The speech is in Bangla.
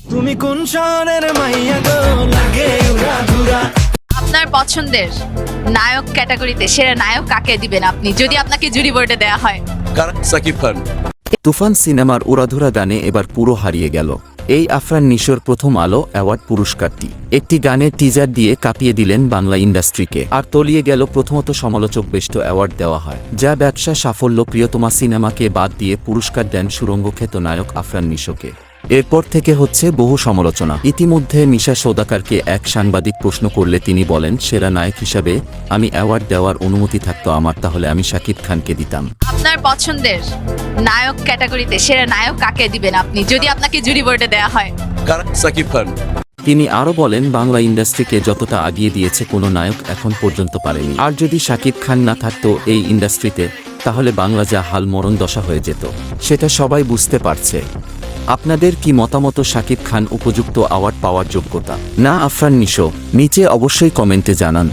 তুমি কোন শহরের মাইয়া গো লাগে উড়াধুরা। আপনার পছন্দের নায়ক ক্যাটাগরিতে সেরা নায়ক কাকে দিবেন আপনি, যদি আপনাকে জুরি বোর্ডে দেয়া হয়? সাকিব খান। তুফান সিনেমার উড়াধুরা গানে এবার পুরো হারিয়ে গেল এই আফরান নিশোর প্রথম আলো অ্যাওয়ার্ড পুরস্কারটি। একটি গানের টিজার দিয়ে কাঁপিয়ে দিলেন বাংলা ইন্ডাস্ট্রিকে, আর তলিয়ে গেল প্রথমত সমালোচক বেষ্ট অ্যাওয়ার্ড দেওয়া হয়, যা ব্যবসা সাফল্য প্রিয়তমা সিনেমাকে বাদ দিয়ে পুরস্কার দেন সুরঙ্গখ্যাত নায়ক আফরান নিশোকে। এরপর থেকে হচ্ছে বহু সমালোচনা। ইতিমধ্যে মিশা সওদাগরকে এক সাংবাদিক প্রশ্ন করলে তিনি বলেন, সেরা নায়ক হিসাবে আমি অ্যাওয়ার্ড দেওয়ার অনুমতি থাকতো আমার, তাহলে আমি শাকিব খানকে দিতাম। আপনার পছন্দের নায়ক ক্যাটাগরিতে সেরা নায়ক কাকে দিবেন আপনি, যদি আপনাকে জুরি বোর্ডে দেয়া হয়? সাকিব খান। তিনি আরও বলেন, বাংলা ইন্ডাস্ট্রিকে যতটা আগিয়ে দিয়েছে কোনো নায়ক এখন পর্যন্ত পারেনি, আর যদি শাকিব খান না থাকতো এই ইন্ডাস্ট্রিতে তাহলে বাংলা যা হাল মরণ দশা হয়ে যেত সেটা সবাই বুঝতে পারছে। আপনাদের কি মতামত? শাকিব খান উপযুক্ত অ্যাওয়ার্ড পাওয়ার যোগ্যতা না আফরান নিশো? নিচে অবশ্যই কমেন্টে জানান।